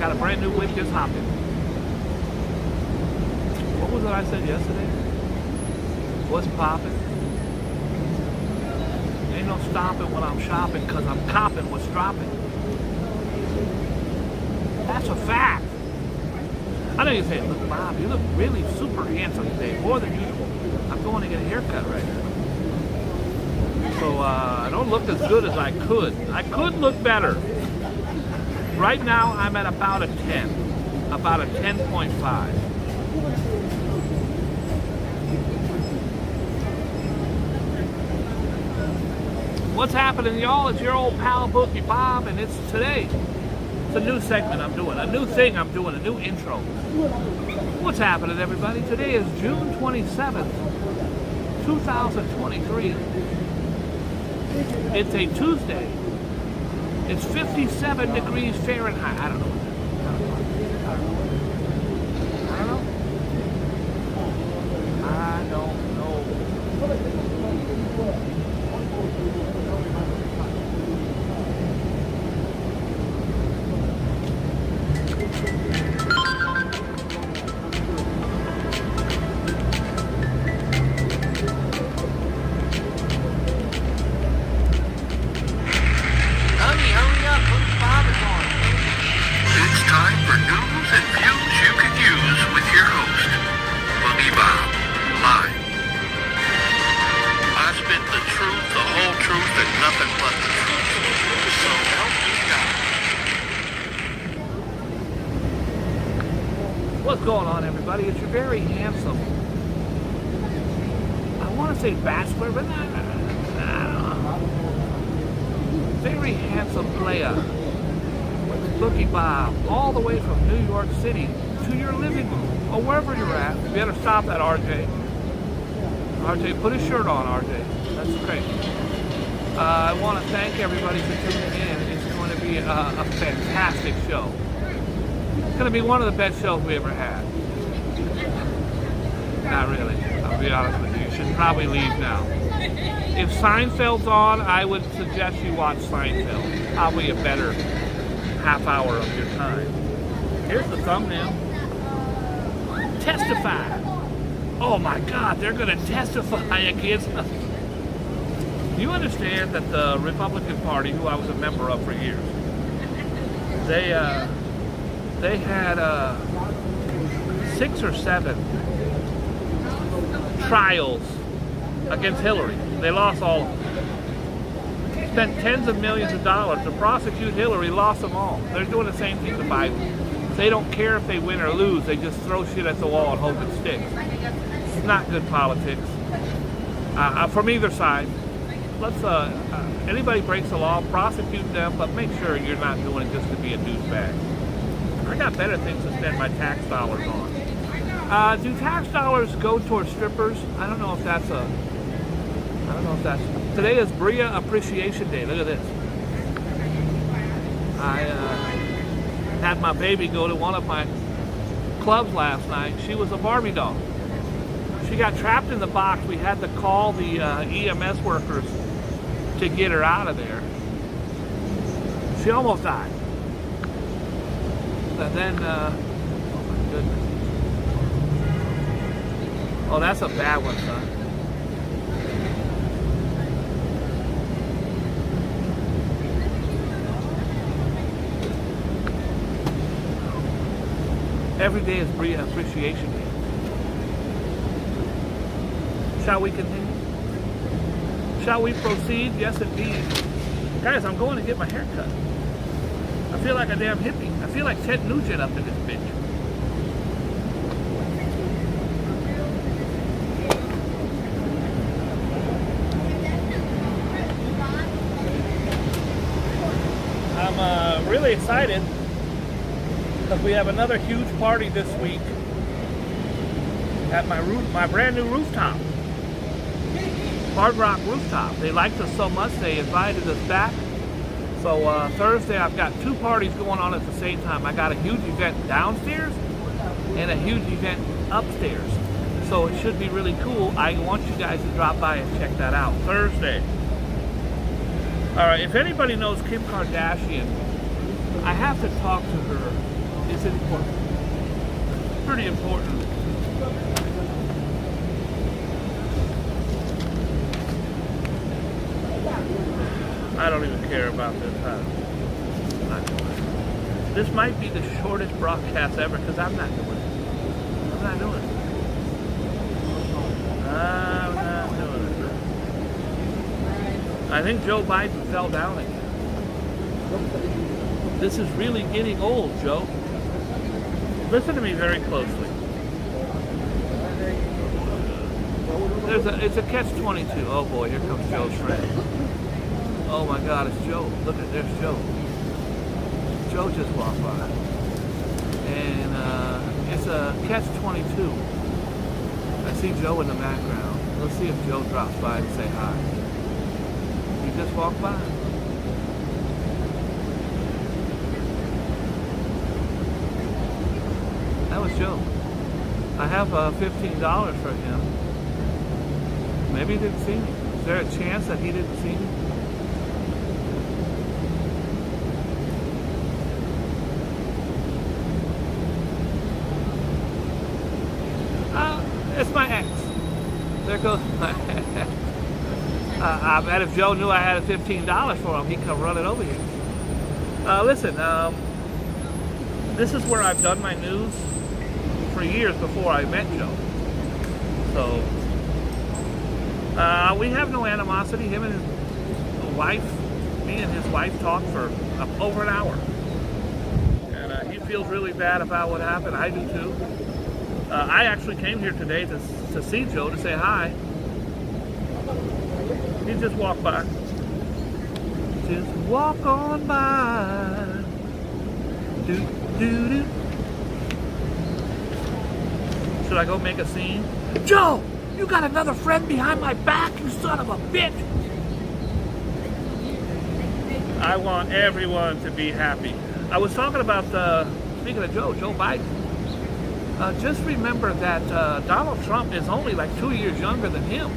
Got a brand new whip, just hopped in. What was it I said yesterday? What's popping? Ain't no stopping when I'm shopping, cause I'm copping what's dropping. That's a fact. I know you say, look, Bob, you look really super handsome today, more than usual. I'm going to get a haircut right now. So I don't look as good as I could. I could look better. Right now, I'm at about a 10, about a 10.5. What's happening, y'all? It's your old pal Boogie Bob, and it's today. It's a new segment I'm doing, a new thing I'm doing, a new intro. What's happening, everybody? Today is June 27th, 2023. It's a Tuesday. It's 57 degrees Fahrenheit. I don't know. What's going on, everybody? It's your very handsome, I want to say bachelor, but I don't know. Very handsome player, Boogie Bob, all the way from New York City to your living room, or wherever you're at. You better stop that, RJ. RJ, put his shirt on, RJ. That's great. I want to thank everybody for tuning in. It's going to be a fantastic show. It's going to be one of the best shows we ever had. Not really. I'll be honest with you. You should probably leave now. If Seinfeld's on, I would suggest you watch Seinfeld. Probably a better half hour of your time. Here's the thumbnail. Testify. Oh my God, they're going to testify against us. You understand that the Republican Party, who I was a member of for years, they had 6 or 7 trials against Hillary. They lost all of them. Spent tens of millions of dollars to prosecute Hillary, lost them all. They're doing the same thing to Biden. They don't care if they win or lose. They just throw shit at the wall and hope it sticks. It's not good politics from either side. Let's anybody breaks the law, prosecute them, but make sure you're not doing it just to be a douchebag. I got better things to spend my tax dollars on. Do tax dollars go towards strippers? I don't know if that's today is Bria Appreciation Day. Look at this. I had my baby go to one of my clubs last night. She was a Barbie doll. She got trapped in the box. We had to call the EMS workers to get her out of there. She almost died. And then, oh my goodness. Oh, that's a bad one, son. Every day is Bria Appreciation Day. Shall we continue? Shall we proceed? Yes, indeed. Guys, I'm going to get my hair cut. I feel like a damn hippie. I feel like Ted Nugent up in this bitch. I'm really excited because we have another huge party this week at my brand new rooftop. Hard Rock Rooftop. They liked us so much they invited us back. So Thursday I've got 2 parties going on at the same time. I got a huge event downstairs and a huge event upstairs. So it should be really cool. I want you guys to drop by and check that out. Thursday. Alright, if anybody knows Kim Kardashian, I have to talk to her is important. Pretty important. I don't even care about this. I'm not doing it. This might be the shortest broadcast ever because I'm not doing it. I'm not doing it. I'm not doing it. I think Joe Biden fell down again. This is really getting old, Joe. Listen to me very closely. It's a catch-22. Oh boy, here comes Joe Shred. Oh my God, it's Joe. Look at, there's Joe. Joe just walked by. And it's a catch-22. I see Joe in the background. Let's see if Joe drops by and say hi. He just walked by. That was Joe. I have $15 for him. Maybe he didn't see me. Is there a chance that he didn't see me? It's my ex. There goes my ex. I bet if Joe knew I had $15 for him, he'd come running over here. Listen, this is where I've done my news for years before I met Joe. So, we have no animosity. Him and his wife, me and his wife talked for over an hour. And he feels really bad about what happened. I do too. I actually came here today to see Joe, to say hi. He just walked by. Just walk on by. Do, do, do. Should I go make a scene? Joe, you got another friend behind my back, you son of a bitch. I want everyone to be happy. I was talking about, speaking of Joe Biden. Just remember that Donald Trump is only like 2 years younger than him.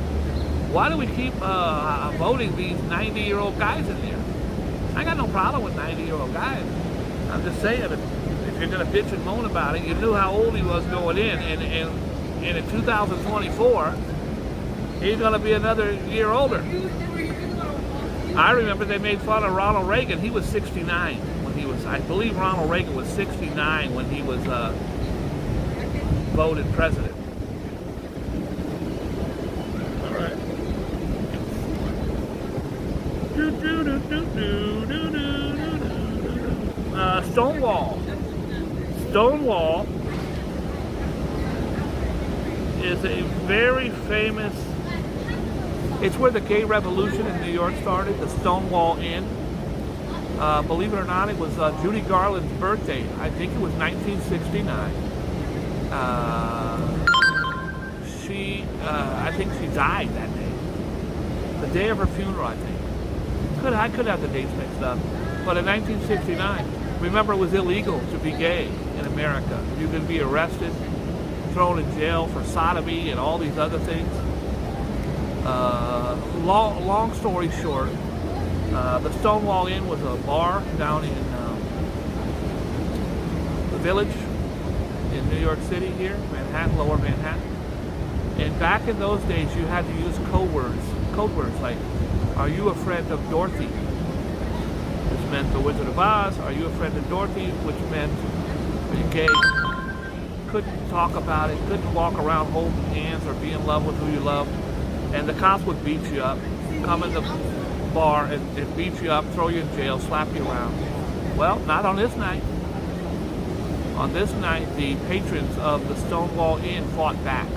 Why do we keep voting these 90-year-old guys in there? I got no problem with 90-year-old guys. I'm just saying, if you're going to bitch and moan about it, you knew how old he was going in, and in 2024, he's going to be another year older. I remember they made fun of Ronald Reagan. He was 69 when he was, I believe Ronald Reagan was 69 when he was voted president. All right. Stonewall. Stonewall is a very famous, it's where the gay revolution in New York started, the Stonewall Inn. Believe it or not, it was Judy Garland's birthday. I think it was 1969. I think she died that day. The day of her funeral, I think. I could have the dates mixed up. But in 1969, remember, it was illegal to be gay in America. You could be arrested, thrown in jail for sodomy and all these other things. Long story short, the Stonewall Inn was a bar down in the Village in New York City here, Manhattan, Lower Manhattan. And back in those days, you had to use code words like, "Are you a friend of Dorothy?" Which meant the Wizard of Oz. "Are you a friend of Dorothy?" Which meant you're gay. Couldn't talk about it, couldn't walk around holding hands or be in love with who you loved. And the cops would beat you up, come in the bar and beat you up, throw you in jail, slap you around. Well, not on this night. On this night, the patrons of the Stonewall Inn fought back,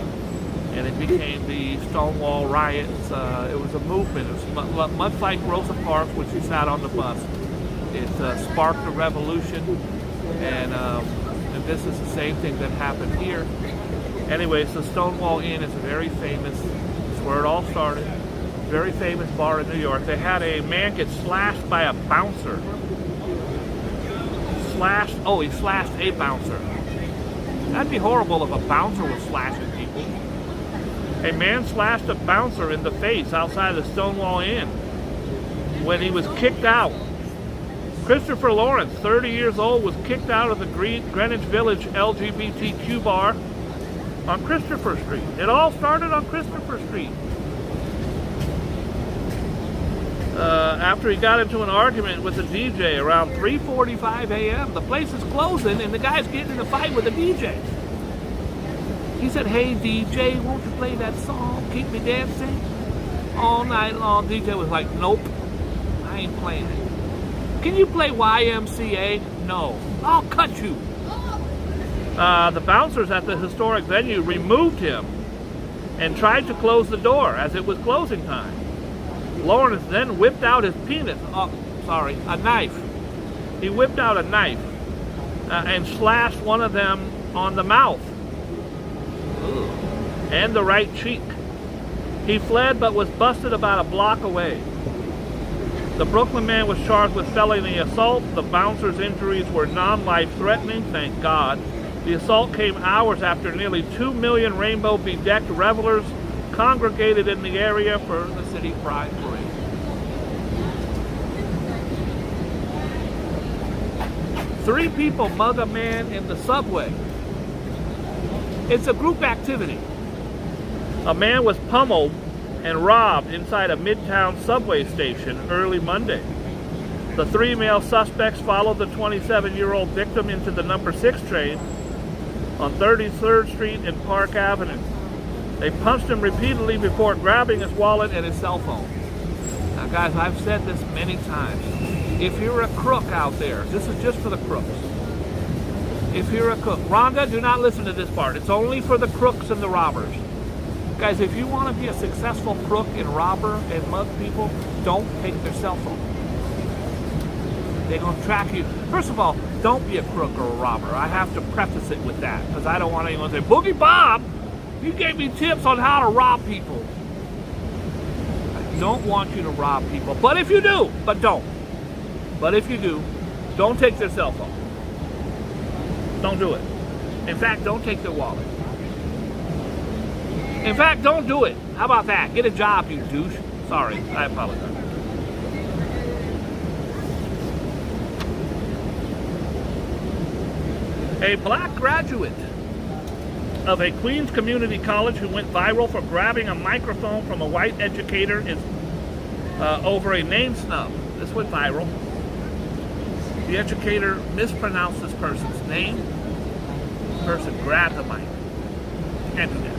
and it became the Stonewall riots. It was a movement. It was much like Rosa Parks when she sat on the bus. It sparked a revolution, and this is the same thing that happened here. Anyways, the Stonewall Inn is a very famous, it's where it all started, very famous bar in New York. They had a man get slashed by a bouncer. He slashed a bouncer. That'd be horrible if a bouncer was slashing people. A man slashed a bouncer in the face outside of the Stonewall Inn when he was kicked out. Christopher Lawrence, 30 years old, was kicked out of the Greenwich Village LGBTQ bar on Christopher Street. It all started on Christopher Street. After he got into an argument with the DJ around 3:45 a.m. The place is closing and the guy's getting in a fight with the DJ. He said, "Hey DJ, won't you play that song, Keep Me Dancing?" All night long. DJ was like, "Nope, I ain't playing it." "Can you play YMCA?" "No." "I'll cut you." The bouncers at the historic venue removed him and tried to close the door as it was closing time. Lawrence then whipped out his a knife. He whipped out a knife and slashed one of them on the mouth and the right cheek. He fled but was busted about a block away. The Brooklyn man was charged with felony assault. The bouncer's injuries were non-life-threatening, thank God. The assault came hours after nearly 2 million rainbow-bedecked revelers congregated in the area for the City Pride Parade. Three people mug a man in the subway. It's a group activity. A man was pummeled and robbed inside a Midtown subway station early Monday. The three male suspects followed the 27-year-old victim into the number 6 train on 33rd Street and Park Avenue. They punched him repeatedly before grabbing his wallet and his cell phone. Now guys, I've said this many times. If you're a crook out there, this is just for the crooks. If you're a crook, Rhonda, do not listen to this part. It's only for the crooks and the robbers. Guys, if you want to be a successful crook and robber and mug people, don't take their cell phone. They're going to track you. First of all, don't be a crook or a robber. I have to preface it with that because I don't want anyone to say, "Boogie Bob, you gave me tips on how to rob people." I don't want you to rob people. But if you do, But if you do, don't take their cell phone. Don't do it. In fact, don't take their wallet. In fact, don't do it. How about that? Get a job, you douche. Sorry, I apologize. A black graduate of a Queens community college who went viral for grabbing a microphone from a white educator is over a name snub. This went viral. The educator mispronounced this person's name. The person grabbed the mic. Can't do that.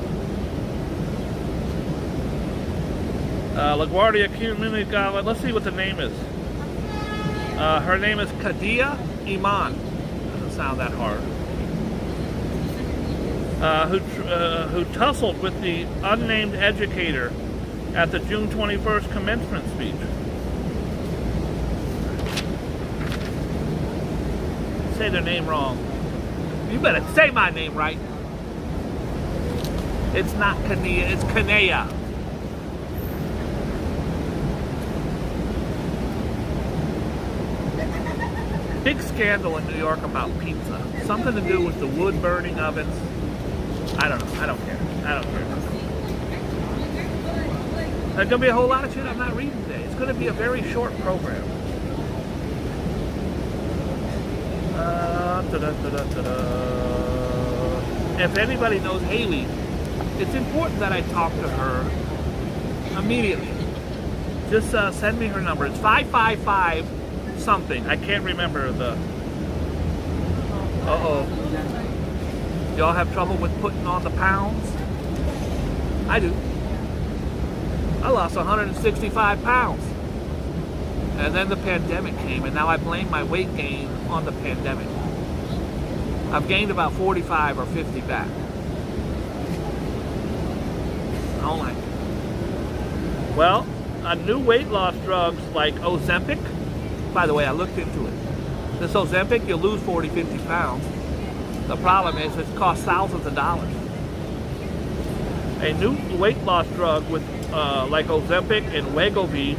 LaGuardia Community College. Let's see what the name is. Her name is Kadia Iman. Doesn't sound that hard. Who tussled with the unnamed educator at the June 21st commencement speech. Say their name wrong. You better say my name right. It's not Kania, it's Kanea. Big scandal in New York about pizza. Something to do with the wood burning ovens. I don't know. I don't care. I don't care. There's going to be a whole lot of shit I'm not reading today. It's going to be a very short program. If anybody knows Haley, it's important that I talk to her immediately. Just send me her number. It's 555 something. I can't remember the... Uh-oh. Y'all have trouble with putting on the pounds? I do. I lost 165 pounds. And then the pandemic came, and now I blame my weight gain on the pandemic. I've gained about 45 or 50 back. I don't like it. Well, new weight loss drugs like Ozempic. By the way, I looked into it. This Ozempic, you'll lose 40, 50 pounds. The problem is it costs thousands of dollars. A new weight loss drug with like Ozempic and Wegovy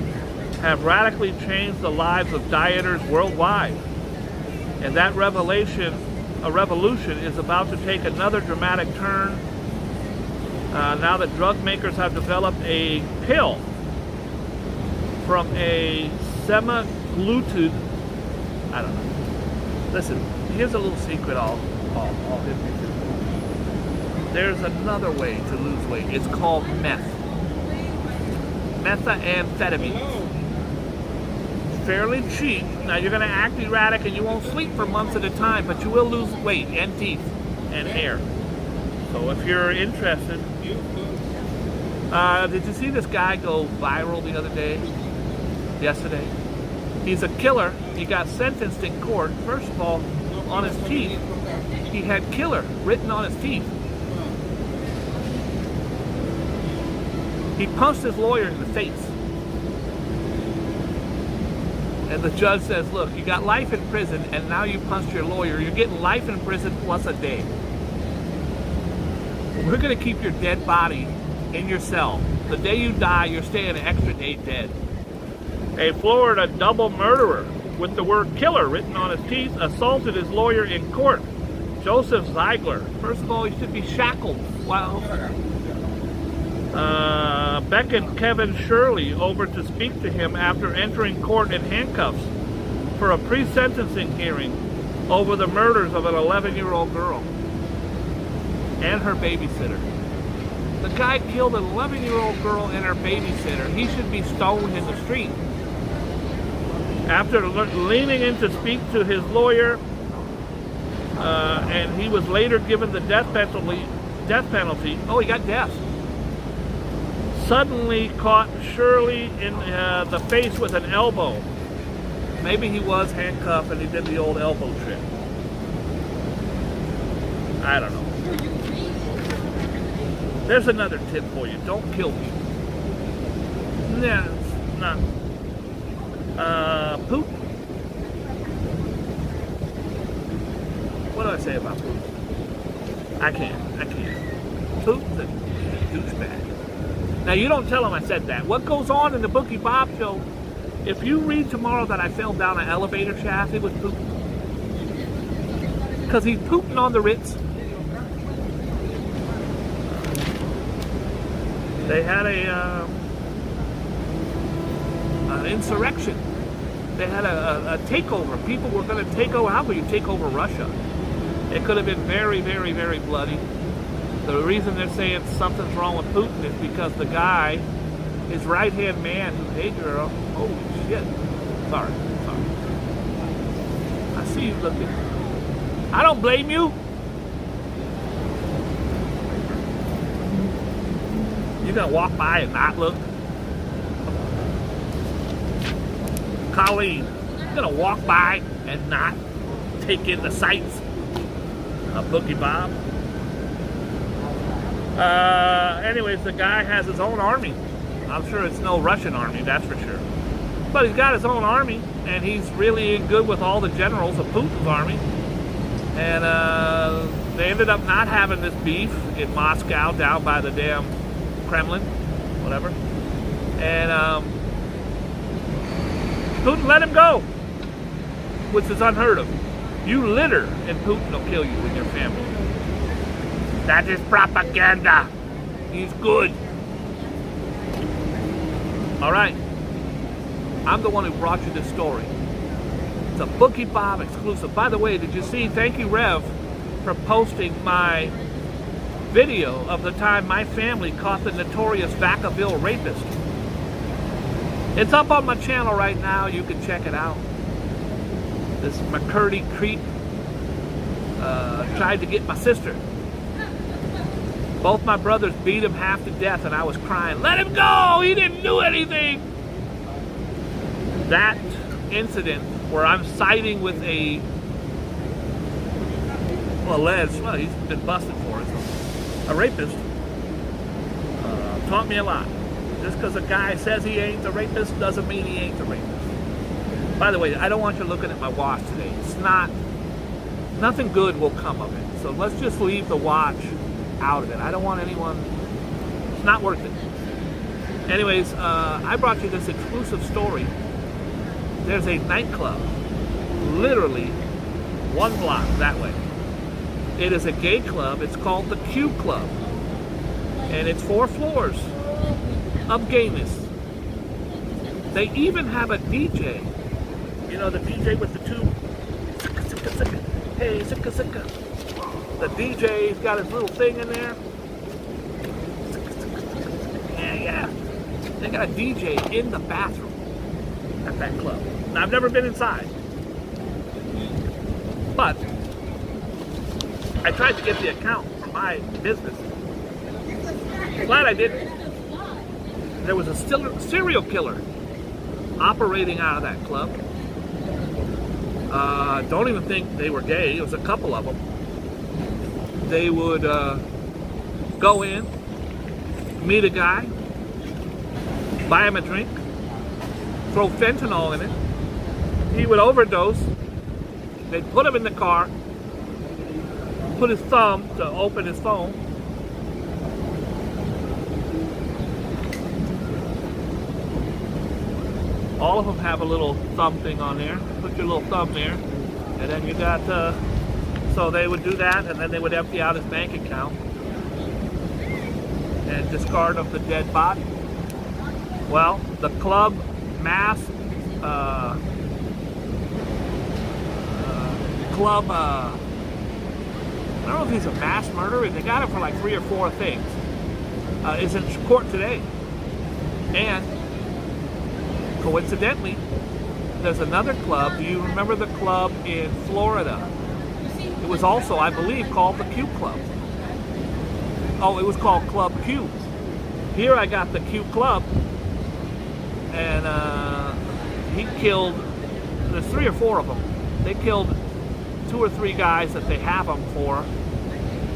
have radically changed the lives of dieters worldwide. And that revolution is about to take another dramatic turn now that drug makers have developed a pill from a semaglutide I don't know. Listen, here's a little secret I'll hit you to. There's another way to lose weight. It's called meth. Methamphetamine. Fairly cheap. Now you're going to act erratic and you won't sleep for months at a time, but you will lose weight and teeth and hair. So if you're interested, did you see this guy go viral the other day? Yesterday? He's a killer. He got sentenced in court. First of all, on his teeth, he had killer written on his teeth. He punched his lawyer in the face. And the judge says, look, you got life in prison and now you punched your lawyer. You're getting life in prison plus a day. We're going to keep your dead body in your cell. The day you die, you're staying an extra day dead. A Florida double murderer with the word killer written on his teeth assaulted his lawyer in court. Joseph Ziegler. First of all, he should be shackled. Wow. Beckoned Kevin Shirley over to speak to him after entering court in handcuffs for a pre-sentencing hearing over the murders of an 11-year-old girl and her babysitter. The guy killed an 11-year-old girl and her babysitter. He should be stoned in the street. After leaning in to speak to his lawyer, and he was later given the death penalty. Oh, he got death. Suddenly caught Shirley in the face with an elbow. Maybe he was handcuffed and he did the old elbow trick. I don't know. There's another tip for you. Don't kill people. Yeah, it's not. Putin. What do I say about Putin? I can't. Putin's a douchebag. Now, you don't tell him I said that. What goes on in the Boogie Bob show, if you read tomorrow that I fell down an elevator shaft, it was Putin. Because he's Putin on the Ritz. They had an insurrection. They had a takeover. People were going to take over. How could you take over Russia? It could have been very, very, very bloody. The reason they're saying something's wrong with Putin is because the guy, his right-hand man, hey girl, holy shit. Sorry. I see you looking. I don't blame you. You're going to walk by and not look? Colleen, you're going to walk by and not take in the sights of Boogie Bob? Anyways, the guy has his own army. I'm sure it's no Russian army, that's for sure. But he's got his own army, and he's really good with all the generals of Putin's army. And they ended up not having this beef in Moscow down by the damn Kremlin, whatever. And Putin let him go, which is unheard of. You litter and Putin will kill you and your family. That is propaganda. He's good. All right. I'm the one who brought you this story. It's a Boogie Bob exclusive. By the way, did you see, thank you, Rev, for posting my video of the time my family caught the notorious Vacaville rapist. It's up on my channel right now. You can check it out. This McCurdy creep tried to get my sister. Both my brothers beat him half to death, and I was crying, let him go! He didn't do anything! That incident where I'm siding with a alleged, well, he's been busted for it, so, a rapist, taught me a lot. Just because a guy says he ain't the rapist doesn't mean he ain't the rapist. By the way, I don't want you looking at my watch today. It's not, nothing good will come of it. So let's just leave the watch out of it. I don't want anyone, it's not worth it. Anyways, I brought you this exclusive story. There's a nightclub literally one block that way. It is a gay club. It's called the Q Club. And it's 4 floors of gayness. They even have a DJ You know, the DJ with the tube. Hey, sicka. The DJ's got his little thing in there. Yeah. They got a DJ in the bathroom at that club. Now, I've never been inside. But I tried to get the account for my business. Glad I didn't. There was a serial killer operating out of that club. Don't even think they were gay. It was a couple of them. They would go in, meet a guy, buy him a drink, throw fentanyl in it. He would overdose. They'd put him in the car, put his thumb to open his phone. All of them have a little thumb thing on there. Put your little thumb there, and then you got, so they would do that, and then they would empty out his bank account and discard of the dead body. Well, the club mass, I don't know if he's a mass murderer. They got him for like 3 or 4 things. Is in court today. And coincidentally, there's another club. Do you remember the club in Florida? It was also, I believe, called the Q Club. Oh, it was called Club Q. Here I got the Q Club, and he killed, there's 3 or 4 of them. They killed 2 or 3 guys that they have him for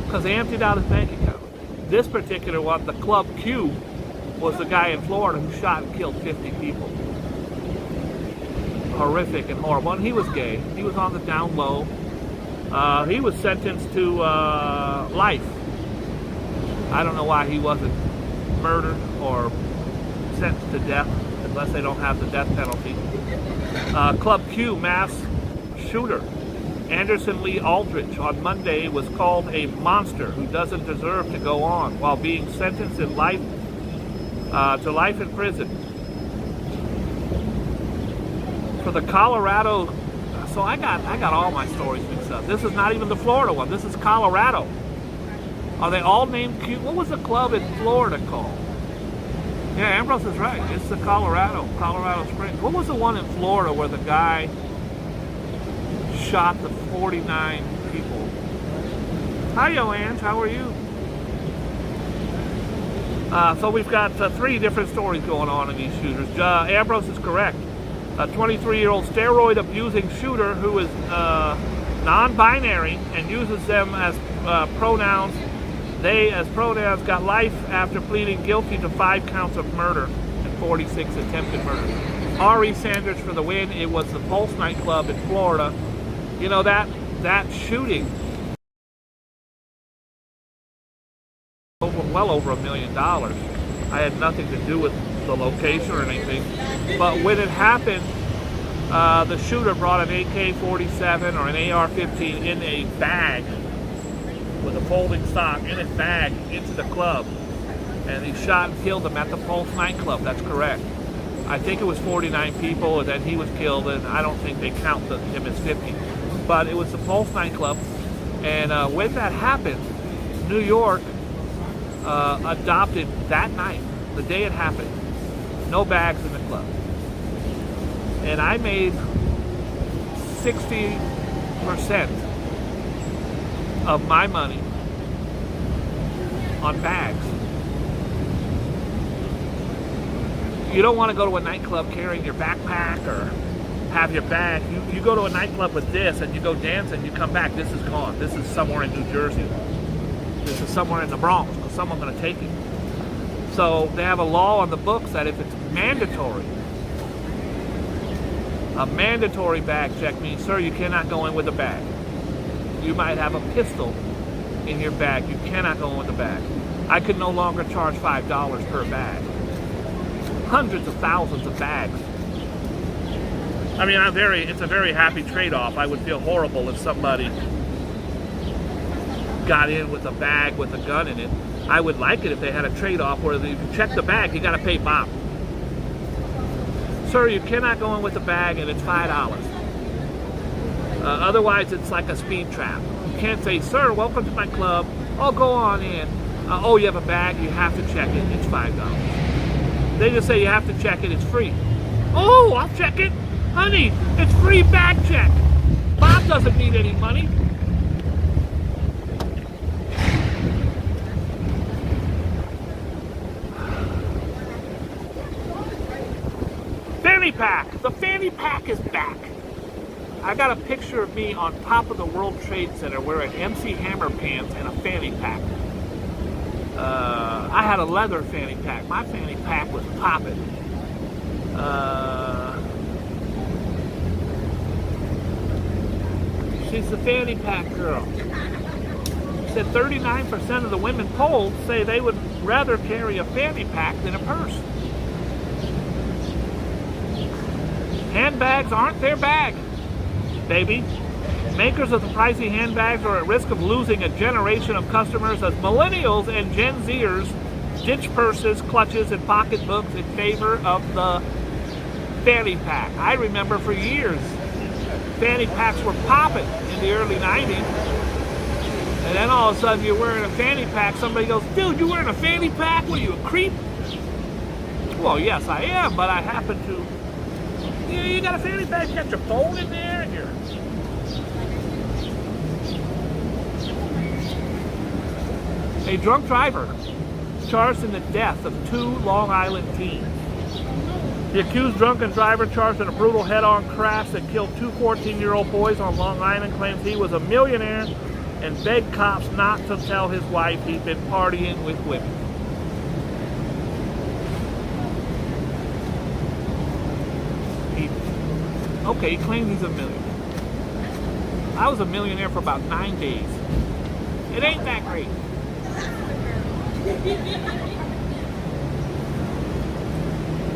because they emptied out his bank account. This particular one, the Club Q, was the guy in Florida who shot and killed 50 people. Horrific and horrible. And he was gay. He was on the down low. He was sentenced to life. I don't know why he wasn't murdered or sentenced to death, unless they don't have the death penalty. Club Q mass shooter Anderson Lee Aldrich on Monday was called a monster who doesn't deserve to go on while being sentenced in life to life in prison. For the Colorado, so I got all my stories mixed up. This is not even the Florida one. This is Colorado. Are they all named Q? What was the club in Florida called? Yeah, Ambrose is right. It's the Colorado Springs. What was the one in Florida where the guy shot the 49 people? Hi, Ange. How are you? So we've got 3 different stories going on in these shooters. Ambrose is correct. A 23-year-old steroid-abusing shooter who is non-binary and uses them as pronouns. They, as pronouns, got life after pleading guilty to 5 counts of murder and 46 attempted murders. R.E. Sanders for the win. It was the Pulse nightclub in Florida. You know, that shooting, well over $1 million. I had nothing to do with the location or anything. But when it happened, the shooter brought an AK-47 or an AR-15 in a bag with a folding stock in his bag into the club, and he shot and killed them at the Pulse nightclub. That's correct. I think it was 49 people, and then he was killed, and I don't think they count him as 50. But it was the Pulse nightclub, and when that happened, New York adopted that night, the day it happened, no bags in the club. And I made 60% of my money on bags. You don't want to go to a nightclub carrying your backpack or have your bag. You go to a nightclub with this and you go dance and you come back, this is gone. This is somewhere in New Jersey. This is somewhere in the Bronx because someone's going to take it. So they have a law on the books that if it's mandatory, a mandatory bag check means, sir, you cannot go in with a bag. You might have a pistol in your bag. You cannot go in with a bag. I could no longer charge $5 per bag. Hundreds of thousands of bags. I mean, it's a very happy trade-off. I would feel horrible if somebody got in with a bag with a gun in it. I would like it if they had a trade-off where if you check the bag, you got to pay Bob. sir, you cannot go in with a bag, and it's $5. Otherwise, it's like a speed trap. You can't say, sir, welcome to my club. Oh, go on in. Oh, you have a bag, you have to check it, it's $5. They just say you have to check it, it's free. Oh, I'll check it. Honey, it's free bag check. Bob doesn't need any money. Fanny pack. The fanny pack is back. I got a picture of me on top of the World Trade Center wearing MC Hammer pants and a fanny pack. I had a leather fanny pack. My fanny pack was popping. She's the fanny pack girl. She said 39% of the women polled say they would rather carry a fanny pack than a purse. Handbags aren't their bag, baby. Makers of the pricey handbags are at risk of losing a generation of customers as millennials and Gen Zers ditch purses, clutches, and pocketbooks in favor of the fanny pack. I remember for years, fanny packs were popping in the early 90s. And then all of a sudden you're wearing a fanny pack. Somebody goes, dude, you wearing a fanny pack? What are you, a creep? Well, yes, I am, but I happen to. You got a fanny pack, you got your phone in there, and your... A drunk driver charged in the death of 2 Long Island teens. The accused drunken driver charged in a brutal head-on crash that killed 2 14-year-old boys on Long Island claims he was a millionaire and begged cops not to tell his wife he'd been partying with women. He claims he's a millionaire. I was a millionaire for about 9 days. It ain't that great.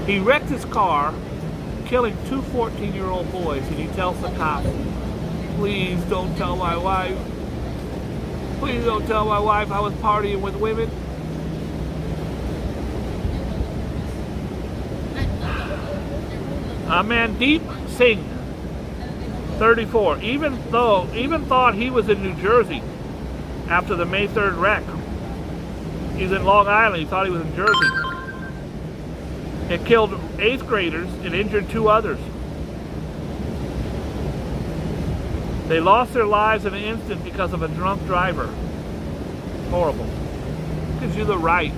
He wrecked his car, killing 2 14-year-old boys, and he tells the cops, please don't tell my wife. Please don't tell my wife I was partying with women. Mandeep Singh, 34, even thought he was in New Jersey after the May 3rd wreck. He's in Long Island, he thought he was in Jersey. It killed 8th graders and injured 2 others. They lost their lives in an instant because of a drunk driver. Horrible. Gives you the right.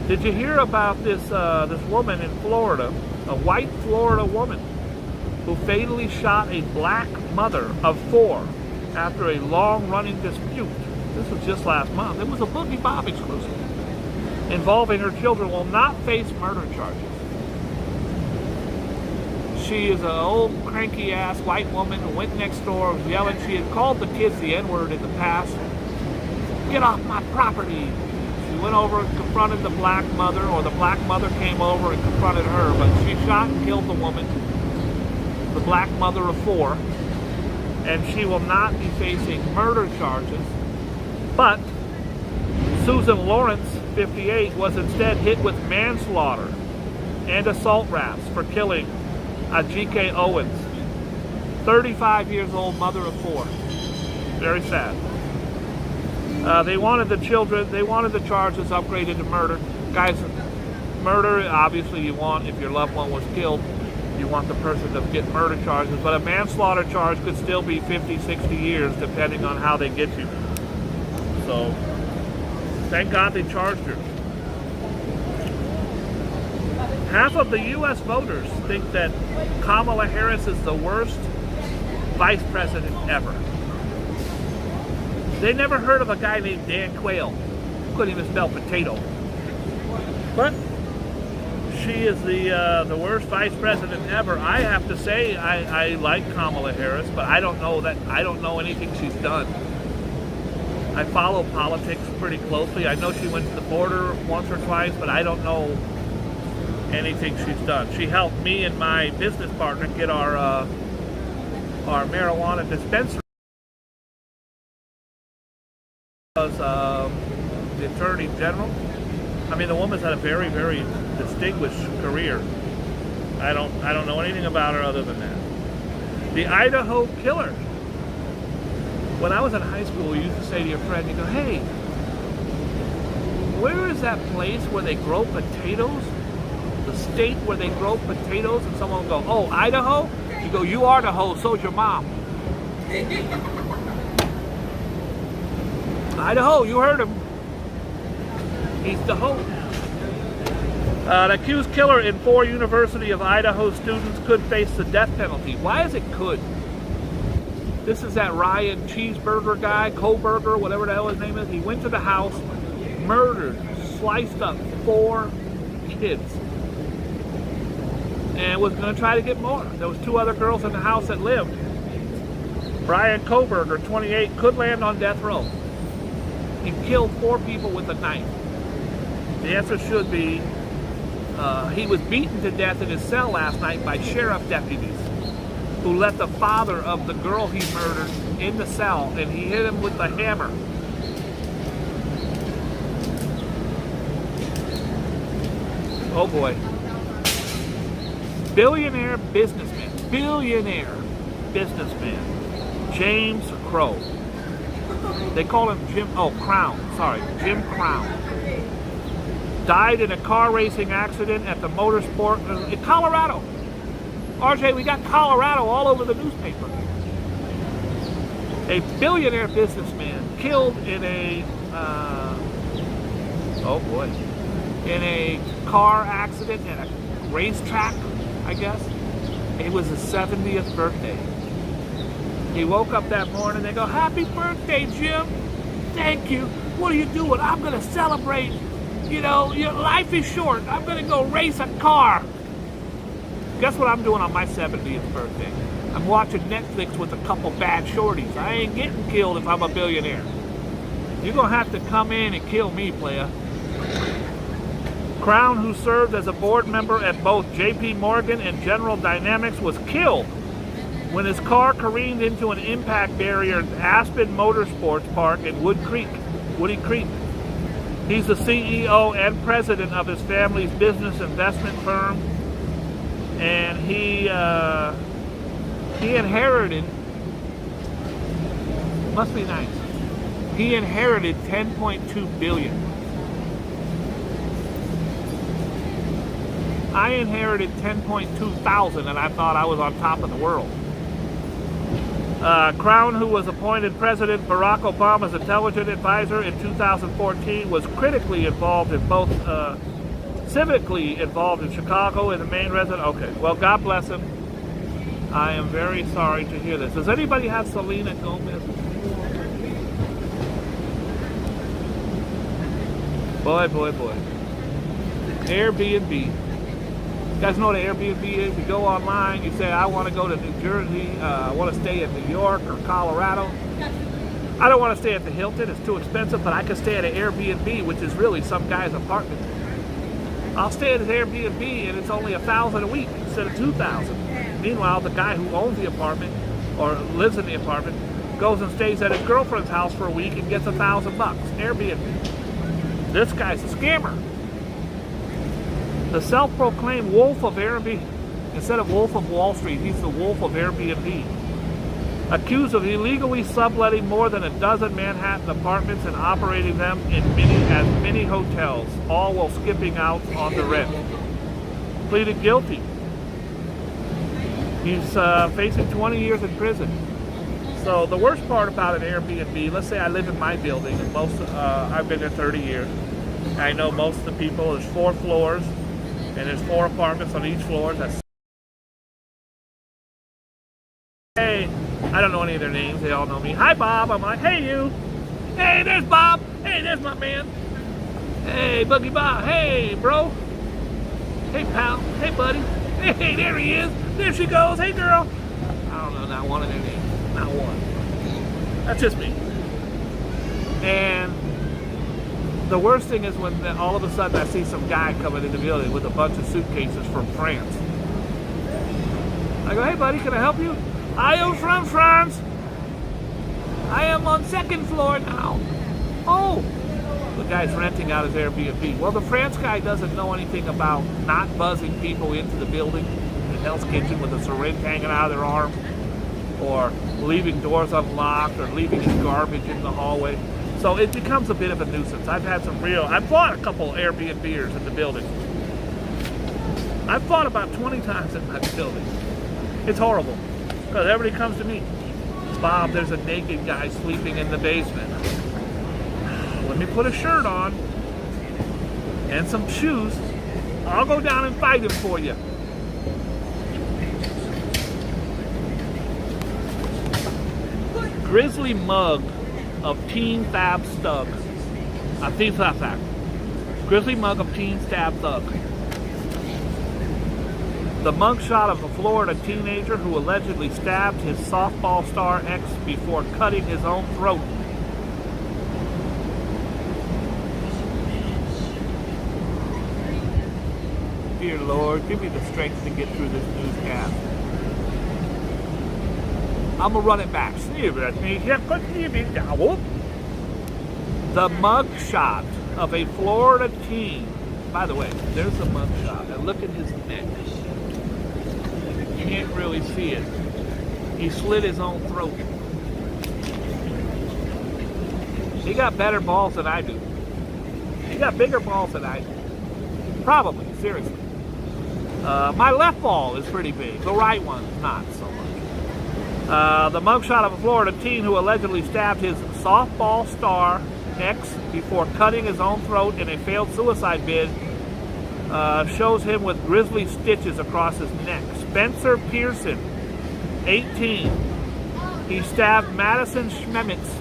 Did you hear about this woman in Florida, a white Florida woman, who fatally shot a black mother of 4 after a long-running dispute? This was just last month. It was a Boogie Bob exclusive. Involving her children, will not face murder charges. She is an old cranky-ass white woman who went next door, was yelling. She had called the kids the N-word in the past. Get off my property. She went over and confronted the black mother, or the black mother came over and confronted her, but she shot and killed the woman, the black mother of 4, and she will not be facing murder charges. But Susan Lawrence, 58, was instead hit with manslaughter and assault raps for killing Ajike Owens, 35 years old, mother of 4. Very sad. They wanted the charges upgraded to murder. Guys, murder, obviously you want, if your loved one was killed, you want the person to get murder charges, but a manslaughter charge could still be 50, 60 years depending on how they get you. So, thank God they charged her. Half of the U.S. voters think that Kamala Harris is the worst vice president ever. They never heard of a guy named Dan Quayle. Couldn't even spell potato. But she is the worst vice president ever. I have to say I like Kamala Harris, but I don't know anything she's done. I follow politics pretty closely. I know she went to the border once or twice, but I don't know anything she's done. She helped me and my business partner get our marijuana dispensary. Was the Attorney General. I mean, the woman's had a very, very distinguished career. I don't know anything about her other than that. The Idaho Killer. When I was in high school, you used to say to your friend, you go, hey, where is that place where they grow potatoes? The state where they grow potatoes? And someone will go, oh, Idaho? You go, you are the hoe, so's your mom. Idaho, you heard him. He's the hoe. The accused killer in 4 University of Idaho students could face the death penalty. Why is it could? This is that Ryan Cheeseburger guy, Kohlberger, whatever the hell his name is. He went to the house, murdered, sliced up 4 kids, and was going to try to get more. There was 2 other girls in the house that lived. Brian Kohlberger, 28, could land on death row. He killed 4 people with a knife. The answer should be he was beaten to death in his cell last night by sheriff deputies who let the father of the girl he murdered in the cell, and he hit him with the hammer. Oh boy. Billionaire businessman, James Crow. They call him Jim Crown. Died in a car racing accident at the motorsport in Colorado. RJ, we got Colorado all over the newspaper. A billionaire businessman killed in a, in a car accident at a racetrack, I guess. It was his 70th birthday. He woke up that morning, they go, happy birthday, Jim. Thank you. What are you doing? I'm going to celebrate. You know, your life is short. I'm going to go race a car. Guess what I'm doing on my 70th birthday? I'm watching Netflix with a couple bad shorties. I ain't getting killed if I'm a billionaire. You're going to have to come in and kill me, playa. Crown, who served as a board member at both JP Morgan and General Dynamics, was killed when his car careened into an impact barrier at Aspen Motorsports Park in Woody Creek. He's the CEO and president of his family's business investment firm, and he inherited, must be nice, he inherited $10.2 billion. I inherited 10.2 thousand, and I thought I was on top of the world. Crown, who was appointed President Barack Obama's intelligence advisor in 2014, was critically involved in both, civically involved in Chicago and the main resident. Okay, well, God bless him. I am very sorry to hear this. Does anybody have Selena Gomez? Boy. Airbnb. You guys know what an Airbnb is? You go online, you say, I want to go to New Jersey, I want to stay in New York or Colorado. I don't want to stay at the Hilton, it's too expensive, but I can stay at an Airbnb, which is really some guy's apartment. I'll stay at his Airbnb and it's only $1,000 a week instead of $2,000. Meanwhile, the guy who owns the apartment or lives in the apartment goes and stays at his girlfriend's house for a week and gets $1,000. Airbnb. This guy's a scammer. The self-proclaimed wolf of Airbnb, instead of Wolf of Wall Street, he's the wolf of Airbnb. Accused of illegally subletting more than a dozen Manhattan apartments and operating them in mini hotels, all while skipping out on the rent. Pleaded guilty. He's facing 20 years in prison. So the worst part about an Airbnb, let's say I live in my building, and I've been there 30 years. I know most of the people. There's 4 floors. And there's 4 apartments on each floor. Hey, I don't know any of their names. They all know me. Hi, Bob. I'm like, hey, you. Hey, there's Bob. Hey, there's my man. Hey, Boogie Bob. Hey, bro. Hey, pal. Hey, buddy. Hey, there he is. There she goes. Hey, girl. I don't know, not one of their names. Not one. That's just me. And the worst thing is when all of a sudden I see some guy coming in the building with a bunch of suitcases from France. I go, hey buddy, can I help you? I am from France. I am on 2nd floor now. Oh, The guy's renting out his Airbnb. Well, the France guy doesn't know anything about not buzzing people into the building in Hell's Kitchen with a syringe hanging out of their arm, or leaving doors unlocked, or leaving his garbage in the hallway. So it becomes a bit of a nuisance. I've bought a couple Airbnbers in the building. I've fought about 20 times in my building. It's horrible, because everybody comes to me. Bob, there's a naked guy sleeping in the basement. Let me put a shirt on and some shoes. I'll go down and fight him for you. Grizzly mug of Teen Fab Thug. Grizzly mug of Teen Fab Thug. The mugshot of a Florida teenager who allegedly stabbed his softball star ex before cutting his own throat. Dear Lord, give me the strength to get through this newscast. I'm gonna run it back. The mugshot of a Florida teen. By the way, there's a mugshot. And look at his neck. You can't really see it. He slit his own throat. He got better balls than I do. He got bigger balls than I do. Probably, seriously. My left ball is pretty big. The right one's not so much. The mugshot of a Florida teen who allegedly stabbed his softball star ex before cutting his own throat in a failed suicide bid shows him with grisly stitches across his neck. Spencer Pearson, 18. He stabbed Madison Shemitz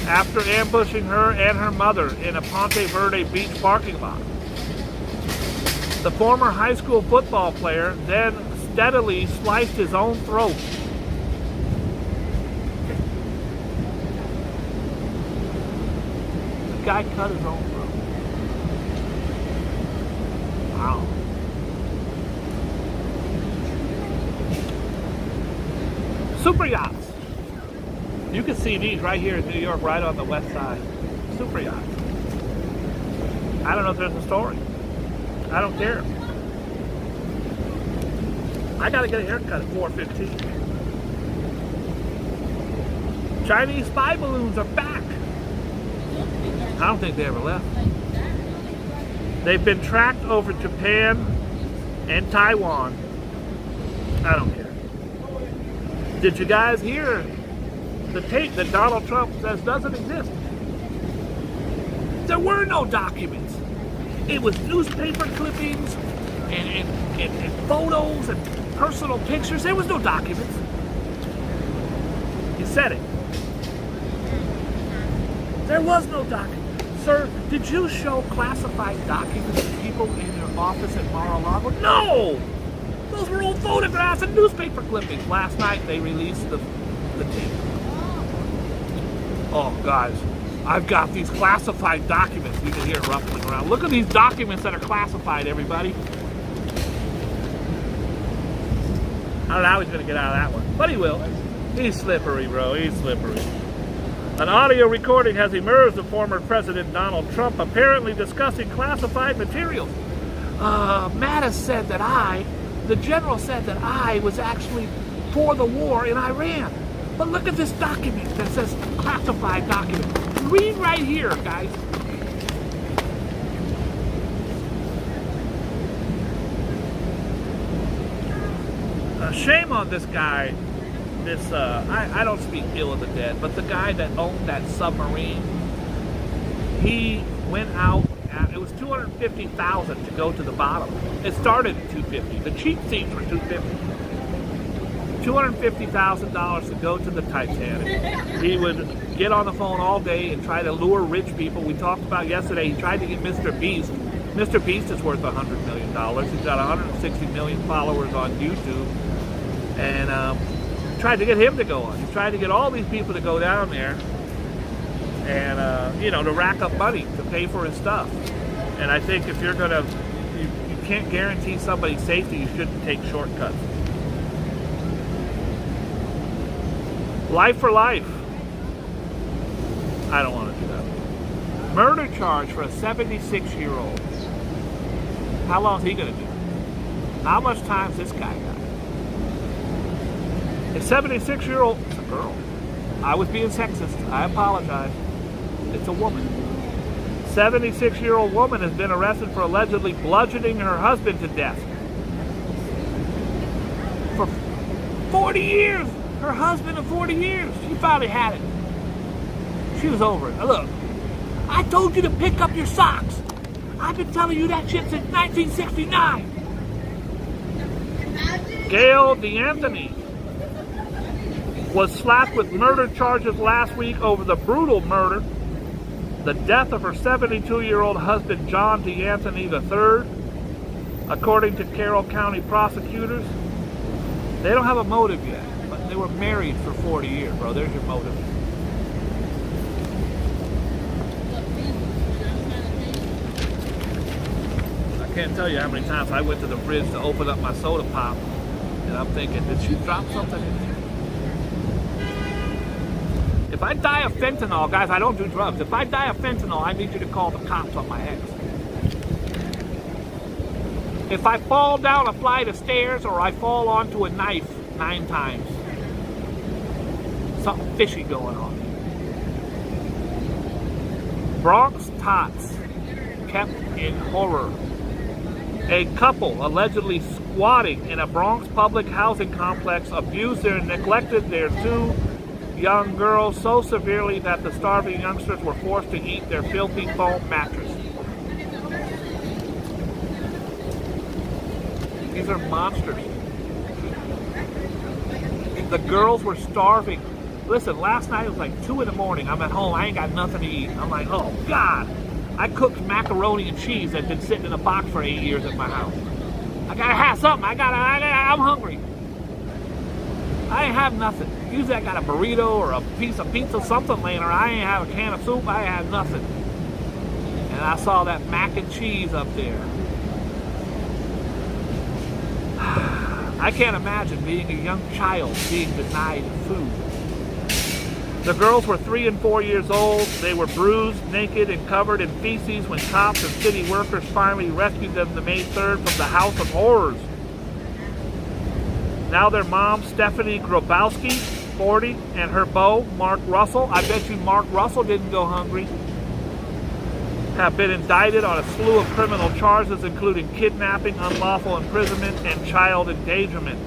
after ambushing her and her mother in a Ponte Verde Beach parking lot. The former high school football player then steadily sliced his own throat. The guy cut his own throat. Wow. Super yachts. You can see these right here in New York, right on the west side. Super yachts. I don't know if there's a story. I don't care. I gotta get a haircut at 4:15. Chinese spy balloons are back. I don't think they ever left. They've been tracked over Japan and Taiwan. I don't care. Did you guys hear the tape that Donald Trump says doesn't exist? There were no documents. It was newspaper clippings and photos and personal pictures. There was no documents. He said it. There was no document. Sir, did you show classified documents to people in your office at Mar-a-Lago? No! Those were old photographs and newspaper clippings. Last night they released the tape. Oh, guys, I've got these classified documents. You can hear it ruffling around. Look at these documents that are classified, everybody. I don't know how he's going to get out of that one, but he will. He's slippery, bro. He's slippery. An audio recording has emerged of former President Donald Trump apparently discussing classified materials. Mattis said that the general said that I was actually for the war in Iran. But look at this document that says classified document. Read right here, guys. Shame on this guy. I don't speak ill of the dead, but the guy that owned that submarine, he went out at, it was $250,000 to go to the bottom. It started at $250. The cheap seats were $250. $250,000 to go to the Titanic. He would get on the phone all day and try to lure rich people. We talked about yesterday, he tried to get Mr. Beast. Mr. Beast is worth $100 million. He's got 160 million followers on YouTube. And tried to get him to go on. He tried to get all these people to go down there and, to rack up money to pay for his stuff. And I think if you're you can't guarantee somebody's safety, you shouldn't take shortcuts. Life for life. I don't want to do that. Murder charge for a 76-year-old. How long is he going to do? How much time's this guy got? A 76-year-old, it's a girl. I was being sexist. I apologize. It's a woman. 76-year-old woman has been arrested for allegedly bludgeoning her husband to death. For 40 years. Her husband of 40 years. She finally had it. She was over it. Now look, I told you to pick up your socks. I've been telling you that shit since 1969. Gail DeAnthony was slapped with murder charges last week over the brutal murder, the death of her 72-year-old husband, John DeAnthony III. According to Carroll County prosecutors, they don't have a motive yet, but they were married for 40 years, bro. There's your motive. I can't tell you how many times I went to the fridge to open up my soda pop, and I'm thinking, did she drop something in there? If I die of fentanyl, guys, I don't do drugs. If I die of fentanyl, I need you to call the cops on my ex. If I fall down a flight of stairs or I fall onto a knife 9 times, something fishy going on. Bronx tots kept in horror. A couple allegedly squatting in a Bronx public housing complex abused and neglected their 2 young girls so severely that the starving youngsters were forced to eat their filthy foam mattress. These are monsters. The girls were starving. Listen, last night it was like 2 in the morning. I'm at home. I ain't got nothing to eat. I'm like, oh God. I cooked macaroni and cheese that's been sitting in a box for 8 years at my house. I gotta have something. I'm hungry. I ain't have nothing. Usually I got a burrito or a piece of pizza, something laying around. I ain't have a can of soup. I ain't have nothing. And I saw that mac and cheese up there. I can't imagine being a young child being denied food. The girls were 3 and 4 years old. They were bruised, naked, and covered in feces when cops and city workers finally rescued them May 3rd from the House of Horrors. Now their mom, Stephanie Grabowski, 40, and her beau, Mark Russell, I bet you Mark Russell didn't go hungry, have been indicted on a slew of criminal charges, including kidnapping, unlawful imprisonment, and child endangerment.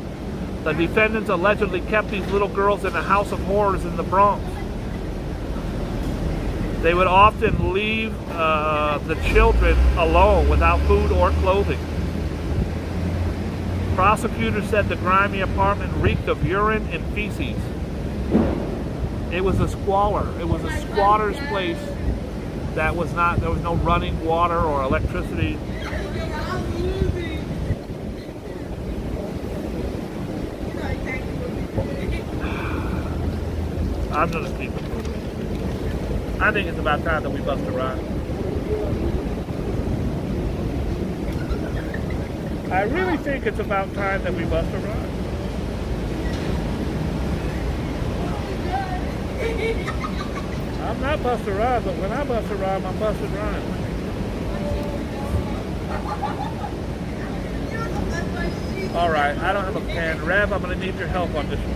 The defendants allegedly kept these little girls in a house of horrors in the Bronx. They would often leave the children alone without food or clothing. Prosecutors said the grimy apartment reeked of urine and feces. It was a squalor. It was a squatter's place that was not, there was no running water or electricity. I'm gonna keep it moving. I think it's about time that we bust a rhyme. I really think it's about time that we bust a rhyme. I'm not busting rhymes, but when I bust a rhyme, I'm busting rhymes. All right, I don't have a pen. Rev, I'm going to need your help on this one.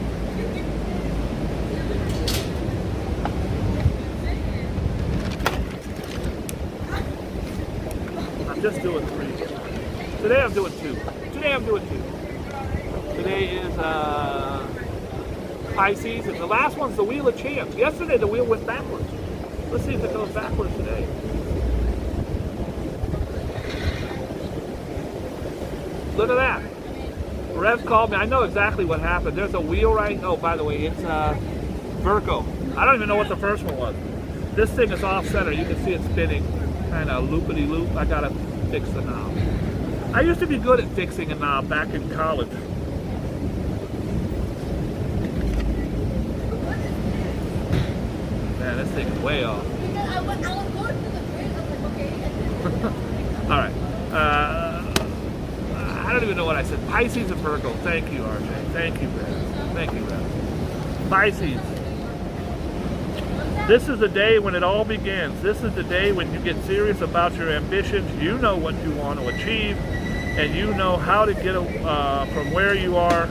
I'm just doing 3. Today I'm doing 2. Today is Pisces, and the last one's the Wheel of Chance. Yesterday the wheel went backwards. Let's see if it goes backwards today. Look at that. Rev called me. I know exactly what happened. There's a wheel right. Oh, by the way, it's Virgo. I don't even know what the first one was. This thing is off center. You can see it spinning, kind of loopity loop. I gotta fix the knob. I used to be good at fixing a knob back in college. Man, this thing is way off. All right. I don't even know what I said. Pisces and Virgo. Thank you, RJ. Thank you, Rev. Thank you, Rev. Pisces. This is the day when it all begins. This is the day when you get serious about your ambitions. You know what you want to achieve, and you know how to get from where you are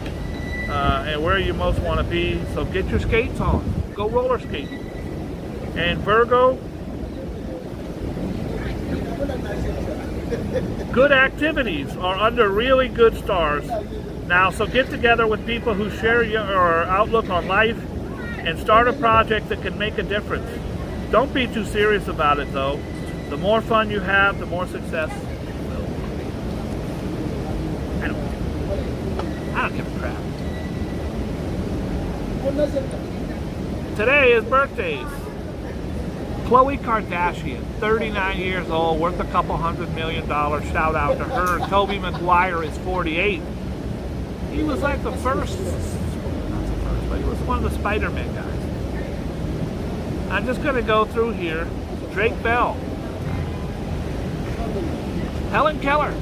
and where you most want to be. So get your skates on. Go roller skate. And Virgo, good activities are under really good stars now. So get together with people who share your outlook on life and start a project that can make a difference. Don't be too serious about it though. The more fun you have, the more success you will. I don't give a crap. Today is birthdays. Khloe Kardashian, 39 years old, worth a couple $100 million. Shout out to her. Tobey Maguire is 48. He was like the first, but he was one of the Spider-Man guys. I'm just going to go through here. Drake Bell. Helen Keller.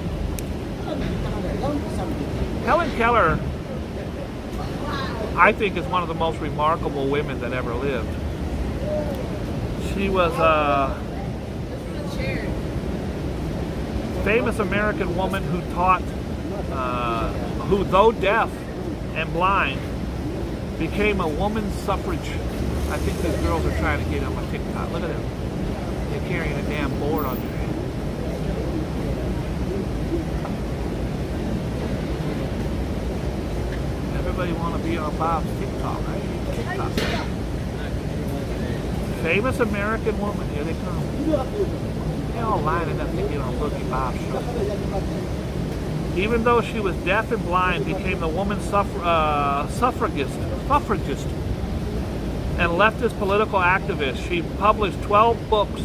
Helen Keller, I think, is one of the most remarkable women that ever lived. She was a famous American woman who taught, who though deaf and blind, became a woman's suffrage. I think these girls are trying to get on my TikTok. Look at them. They're carrying a damn board on their head. Everybody want to be on Bob's TikTok, right? TikTok. Famous American woman. Here they come. They're all lining up to get on Boogie Bob's show. Even though she was deaf and blind, became the woman's suffragist, and leftist political activist. She published 12 books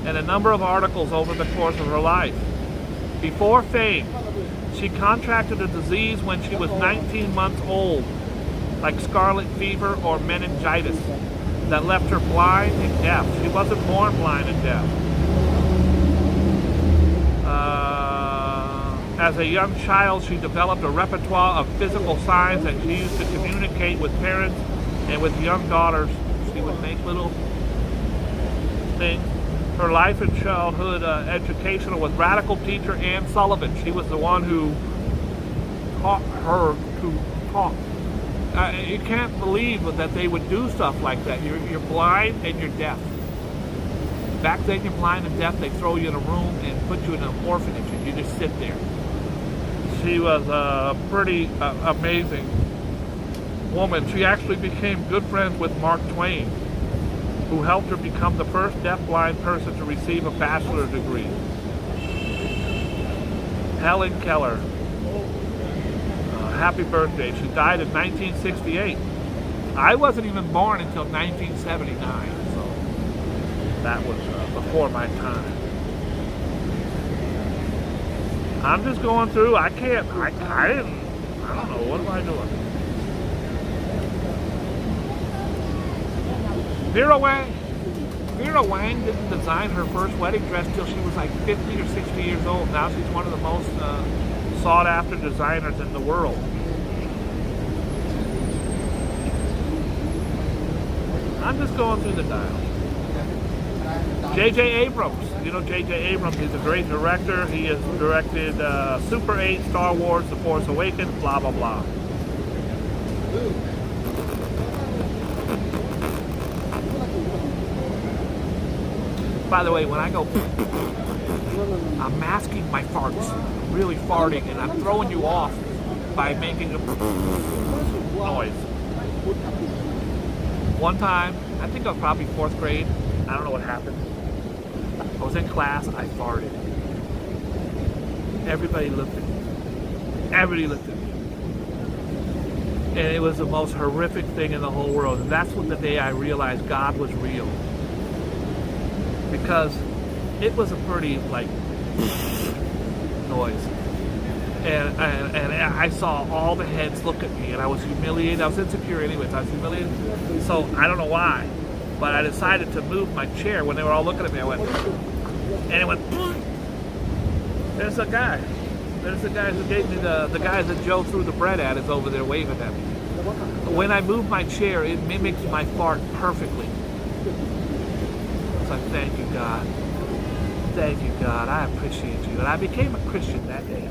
and a number of articles over the course of her life. Before fame, she contracted a disease when she was 19 months old, like scarlet fever or meningitis, that left her blind and deaf. She wasn't born blind and deaf. As a young child, she developed a repertoire of physical signs that she used to communicate with parents and with young daughters. She would make little things. Her life and childhood educational with radical teacher Anne Sullivan. She was the one who taught her to talk. You can't believe that they would do stuff like that. You're blind and you're deaf. Back then, you're blind and deaf. They throw you in a room and put you in an orphanage and you just sit there. She was a pretty amazing woman. She actually became good friends with Mark Twain, who helped her become the first deaf-blind person to receive a bachelor's degree. Helen Keller. Happy birthday. She died in 1968. I wasn't even born until 1979, so that was before my time. I'm just going through. I don't know. What am I doing? Vera Wang didn't design her first wedding dress till she was like 50 or 60 years old. Now she's one of the most sought after designers in the world. I'm just going through the dial. J.J. Abrams. You know J.J. Abrams, he's a great director. He has directed Super 8, Star Wars, The Force Awakens, blah, blah, blah. By the way, when I go, I'm masking my farts. I'm really farting, and I'm throwing you off by making a noise. One time, I think I was probably 4th grade. I don't know what happened. I was in class, I farted. Everybody looked at me. Everybody looked at me. And it was the most horrific thing in the whole world. And that's when the day I realized God was real. Because it was a pretty, like, noise. And I saw all the heads look at me, and I was humiliated. I was insecure anyways. I was humiliated. So I don't know why, but I decided to move my chair. When they were all looking at me, I went, and it went, there's a guy. There's the guy who gave me the guys that Joe threw the bread at is over there waving at me. When I moved my chair, it mimics my fart perfectly. like, thank you, God. Thank you, God. I appreciate you. And I became a Christian that day.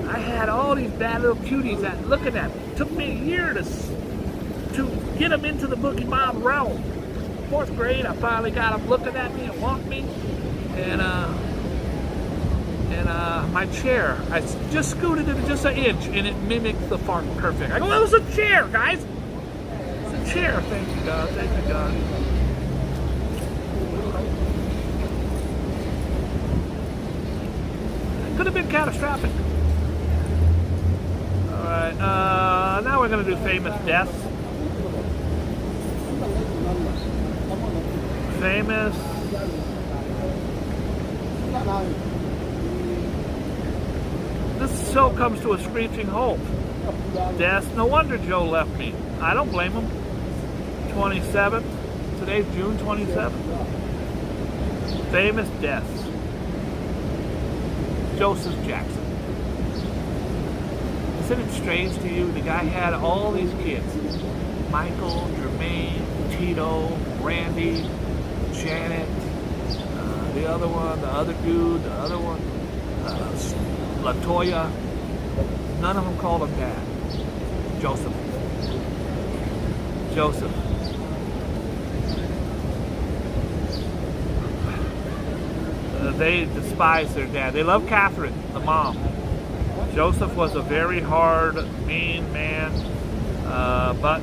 I had all these bad little cuties that looking at me. It took me a year to get them into the Boogie Bob realm. 4th grade, I finally got them looking at me and want me. And my chair, I just scooted it just an inch, and it mimicked the fart perfect. I go, it was a chair, guys. It's a chair. Thank you, God. Thank you, God. It could have been catastrophic. All right. Now we're going to do famous deaths. Famous. This show comes to a screeching halt. Deaths. No wonder Joe left me. I don't blame him. 27th. Today's June 27th. Famous deaths. Joseph Jackson. Isn't it strange to you? The guy had all these kids. Michael, Jermaine, Tito, Randy, Janet, the other one, the other dude, the other one, LaToya. None of them called him Dad. Joseph. Joseph. They despised their dad. They loved Catherine, the mom. Joseph was a very hard, mean man, but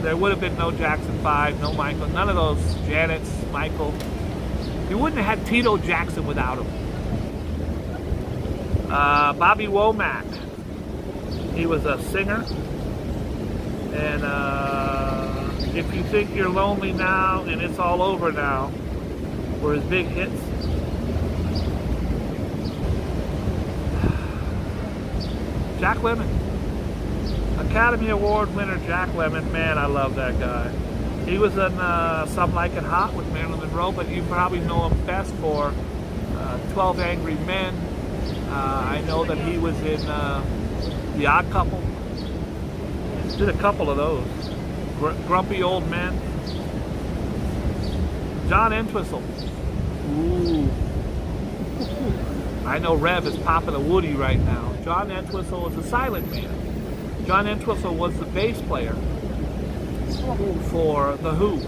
there would have been no Jackson 5, no Michael, none of those Janets, Michael. You wouldn't have had Tito Jackson without him. Bobby Womack. He was a singer. And If You Think You're Lonely Now and It's All Over Now were his big hits. Jack Lemmon. Academy Award winner Jack Lemmon. Man, I love that guy. He was in Some Like It Hot with Marilyn Monroe, but you probably know him best for 12 Angry Men. I know that he was in The Odd Couple. Did a couple of those. Grumpy Old Men. John Entwistle. Ooh. I know Rev is popping a Woody right now. John Entwistle is a silent man. John Entwistle was the bass player for The Who.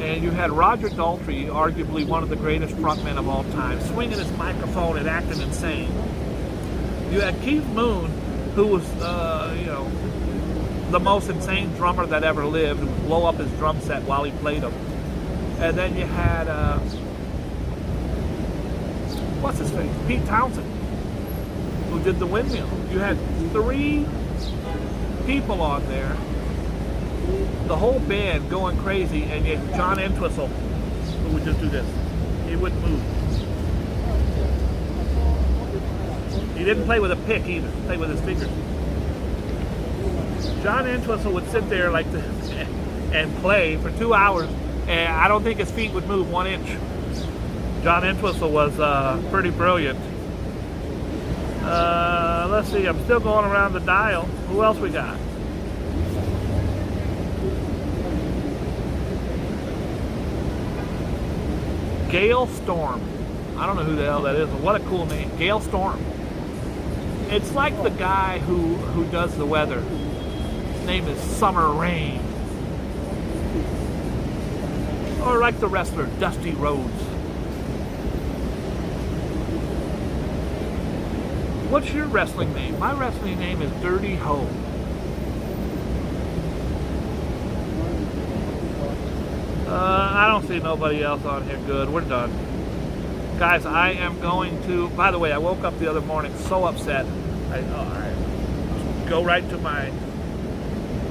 And you had Roger Daltrey, arguably one of the greatest frontmen of all time, swinging his microphone and acting insane. You had Keith Moon, who was, the most insane drummer that ever lived, who would blow up his drum set while he played them. And then you had, what's his face? Pete Townsend, who did The Windmill. You had 3 people on there, the whole band going crazy, and yet John Entwistle, who would just do this. He wouldn't move. He didn't play with a pick either. He played with his fingers. John Entwistle would sit there like this and play for 2 hours, and I don't think his feet would move 1 inch. John Entwistle was pretty brilliant. Let's see, I'm still going around the dial. Who else we got? Gale Storm. I don't know who the hell that is, but what a cool name. Gale Storm. It's like the guy who does the weather. His name is Summer Rain. Or like the wrestler Dusty Rhodes. What's your wrestling name? My wrestling name is Dirty Ho. I don't see nobody else on here. Good, we're done. Guys, I am going to, by the way, I woke up the other morning so upset. I go right to my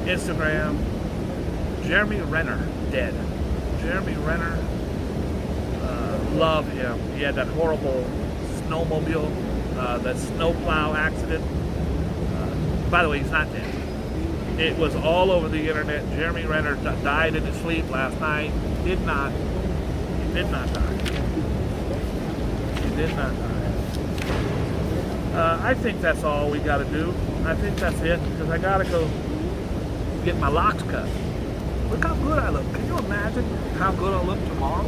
Instagram. Jeremy Renner, dead. Jeremy Renner, love him. He had that horrible snowmobile, that snowplow accident. By the way, he's not dead. It was all over the internet. Jeremy Renner died in his sleep last night. He did not die. He did not die. I think that's all we got to do. I think that's it, because I got to go get my locks cut. Look how good I look. Can you imagine how good I'll look tomorrow?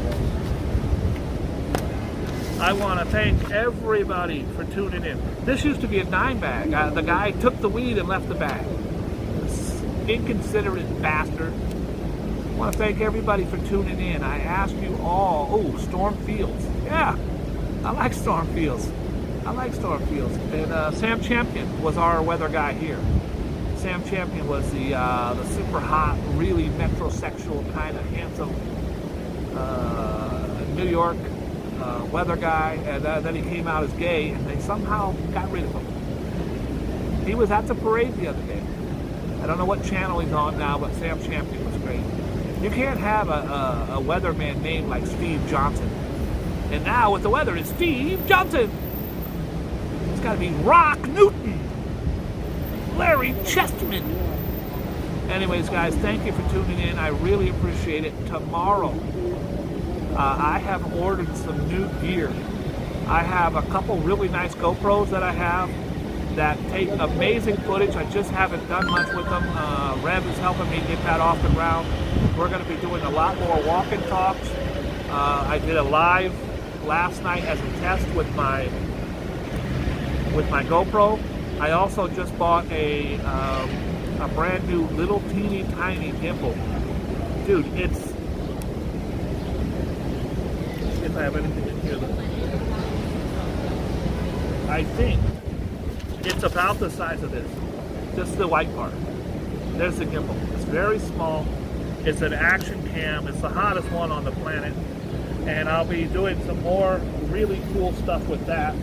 I want to thank everybody for tuning in. This used to be a dime bag. The guy took the weed and left the bag. This inconsiderate bastard. I want to thank everybody for tuning in. I ask you all. Oh, Storm Fields. Yeah, I like Storm Fields. I like Storm Fields. And Sam Champion was our weather guy here. Sam Champion was the super hot, really metrosexual kind of handsome New York weather guy, and then he came out as gay, and they somehow got rid of him. He was at the parade the other day. I don't know what channel he's on now, but Sam Champion was great. You can't have a weatherman named like Steve Johnson. And now with the weather, it's Steve Johnson. It's got to be Rock Newton. Larry Chestman. Anyways, guys, thank you for tuning in. I really appreciate it. Tomorrow, I have ordered some new gear. I have a couple really nice GoPros that I have that take amazing footage. I just haven't done much with them. Rev is helping me get that off the ground. We're going to be doing a lot more walk and talks. I did a live last night as a test with my GoPro. I also just bought a brand new little teeny tiny gimbal. Dude, it's... If I have anything in here, I think it's about the size of this. Just the white part. There's the gimbal. It's very small. It's an action cam. It's the hottest one on the planet. And I'll be doing some more really cool stuff with that.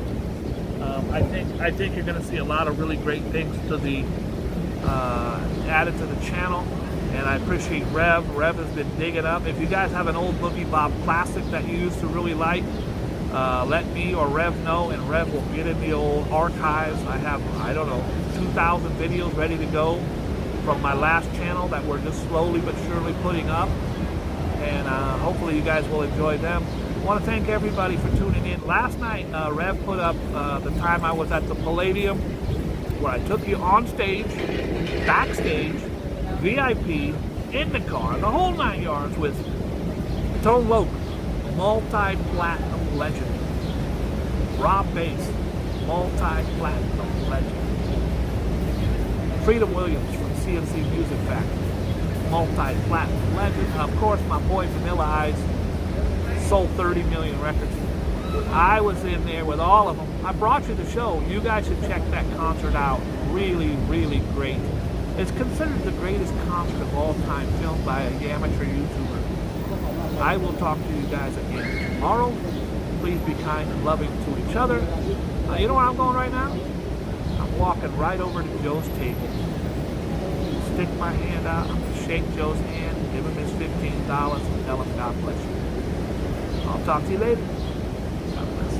I think you're going to see a lot of really great things to the added to the channel, and I appreciate Rev. Rev has been digging up. If you guys have an old Boogie Bob classic that you used to really like, let me or Rev know, and Rev will get in the old archives. I have, I don't know, 2,000 videos ready to go from my last channel that we're just slowly but surely putting up, and hopefully you guys will enjoy them. I want to thank everybody for tuning in. Last night, Rev put up the time I was at the Palladium, where I took you on stage, backstage, VIP, in the car, the whole 9 yards with Tone Loc, multi-platinum legend. Rob Bass, multi-platinum legend. Freedom Williams from CNC Music Factory, multi-platinum legend. Of course, my boy Vanilla Ice sold 30 million records. I was in there with all of them. I brought you the show. You guys should check that concert out. Really, really great. It's considered the greatest concert of all time, filmed by a amateur YouTuber. I will talk to you guys again tomorrow. Please be kind and loving to each other. You know where I'm going right now? I'm walking right over to Joe's table. Stick my hand out. I'm going to shake Joe's hand, give him his $15, and tell him God bless you. I'll talk to you later. God bless.